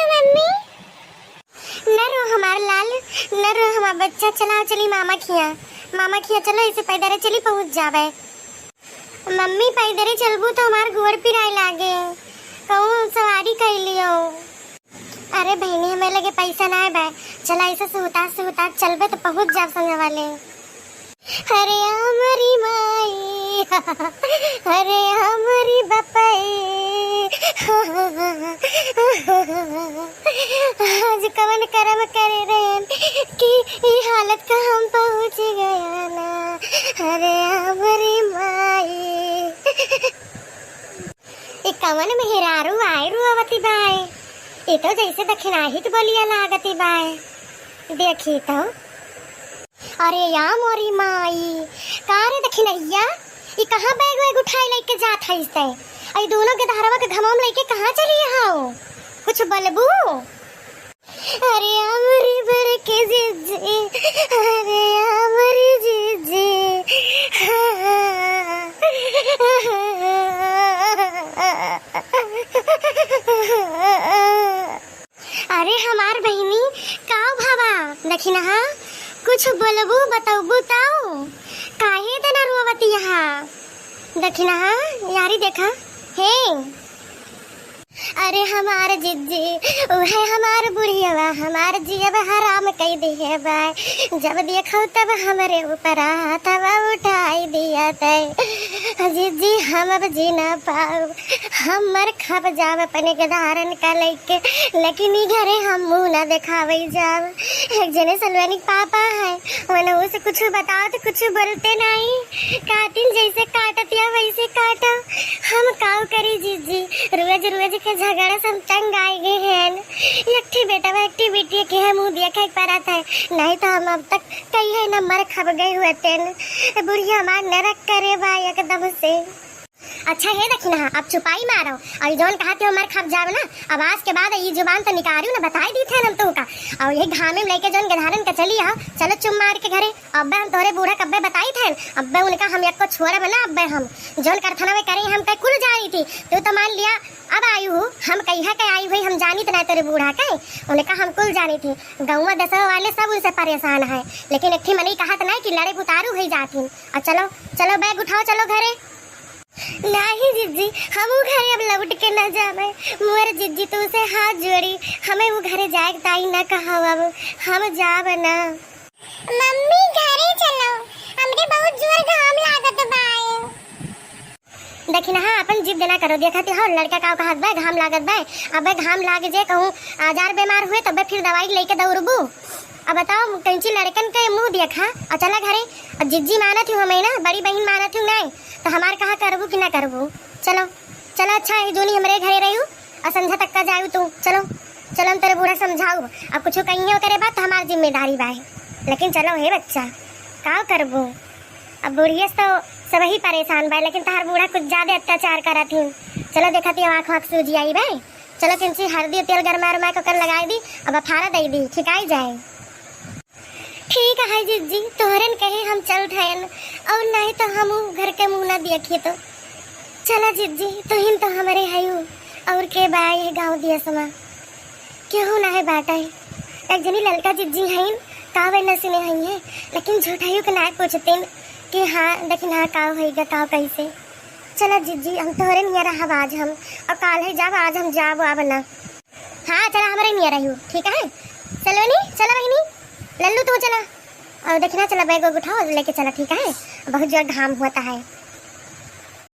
Mummy न रो हमार लाल, न रो हमार बच्चा। चला चली मामा खिया चलो इसे पैदरे चली पहुंच जावे। मम्मी पैदरे चलबू तो हमार गोड़ पिराए लागे, कहूँ सवारी कर लियो। अरे बहनी हमें लगे पैसा ना है, चला इसे सुहता चलबे तो पहुंच जाब संग वाले। अरे हमारी माई, अरे हमारी बपाई, आज कवन करम करे रहे कि ये हालत का हम पहुंच गया ना। अरे हमारी माई, एक कवन मेहरारू आए रुआवती बाय, ये तो जैसे दक्षिणाहित बोलिया लागती बाय। देखी तो अरे या मोरी माई, कारे दक्षिणैया ये कहाँ बैग वैग उठाई लेके जात है इससे? आई दोनों के धारवा के घमाम लेके कहाँ चली हाओ? कुछ बलबू? अरे हमारी बर के जीजी, अरे हमारी जीजी, अरे हमार बहनी काव भावा दक्षिणा, कुछ बोलबू बताऊबू ताऊ, काहे तना रुआवती यहाँ दक्षिणा यारी देखा हे। अरे हमार जिज्जी उहे हमार बुढ़िया, हमार जियब हराम कई दिए बाय, जब देखो तब हमारे ऊपर हाथवा उठाई दिया तय। जिज्जी हम अब जी ना पाओ, हमर खप जाव अपने के धारण का लेके, लेकिन ई घरे हम मुँह ना दिखावे जाव। एक जने सलवानी पापा है, मैंने उसे कुछ बताओ तो कुछ बोलते नहीं, कातिल जैसे काटत या वैसे काटो। हम काव करी जिज्जी, रोज रोज के झगड़ा सब तंग आए गए हैं। एकठी बेटा व एकठी बेटी के मुँह देखा पड़ा था, नहीं तो हम अब तक कई है नंबर खप गए हुए थे। बुढ़िया मार नरक करे भाई एकदम से। अच्छा है दक्षिणा आप चुपाई मारो और जोन कहते हो मर खप जाव ना, अब आज के बाद ये जुबान तो निकालू ना, बताई दी थे हम तो का। और ये घामे में लेके जोन गधारन का चली आओ, चलो चुम मार के घरे। अब्बे हम तोरे बूढ़ा कब्बे बताई थे, अब्बे उनका हम एक को छोड़ा बना, अब्बे हम जोन करथना में करी हम कई कुल जानी थी, तू तो मान लिया अब आई हूँ हम कहीं के आई हुई, हम जानी तो नहीं तेरे बूढ़ा के, उनका हम कुल जानी थी। गाँव दसवा वाले सब उनसे परेशान है, लेकिन एक मनी कहा तो नहीं कि लड़े उतारू हुई जाती। और चलो चलो बैग उठाओ चलो घरे। नहीं जिज्जी हम वो घरे अब लौट के न जावे, मोर जिज्जी तू से हाथ जोड़ी, हमें वो घरे जाए ताई न कहा अब हम जाव ना। मम्मी घरे चलो, हमरे बहुत जोर घाम लागत बाए। देखी ना हाँ अपन जिद ना करो, देखा हो लड़का का कहत बा घाम लागत बा, अब घाम लाग जे कहूँ आजार बीमार हुए तब फिर दवाई लेके दौड़बू। अब बताओ कंची लड़कन के मुंह देखा और चला घरे। अब जिज्जी मानत हूँ हमें ना, बड़ी बहन मानत हूँ नहीं तो हमार कहा करबू कि ना करबू। चलो चलो अच्छा है जोनी हमारे घरे रही और संध्या तक का जाऊ तू। चलो चलो हम तेरे बूढ़ा समझाऊ, अब कुछ कहीं करे बात तो हमारी जिम्मेदारी बा, लेकिन चलो हे बच्चा का करबू। अब बुढ़िया तो सब ही परेशान बा, लेकिन तार बूढ़ा कुछ ज्यादा अत्याचार करा थी। चलो देखा थी आँख आँख सूझी आई भाई, चलो किंची हल्दी तेल गरमा रमा कर लगाई दी, अब अफारा दे दी ठिकाई जाए। ठीक है जिज्जी तोहरन कहे हम चल ठहन, और नहीं तो हम घर के मुँह न देखिए तो। चला जिज्जी तुहिन तो हमारे है और के बाय है गाँव दिया समा क्यों ना है बाटा है। एक जनी ललका जिज्जी है काव न सुने है, लेकिन झूठाइयों के ना पूछते कि हाँ लेकिन हाँ काव है काव कैसे। चला जिज्जी हम तोहरे नियर रहा आज हम, और काल है जब आज हम जाब आब ना। हाँ चला हमारे नियर रही ठीक है। चलो नहीं चला बहनी लल्लू तू चला, और देखना चला बैग उठाओ लेके चला ठीक है, बहुत जोर घाम होता है।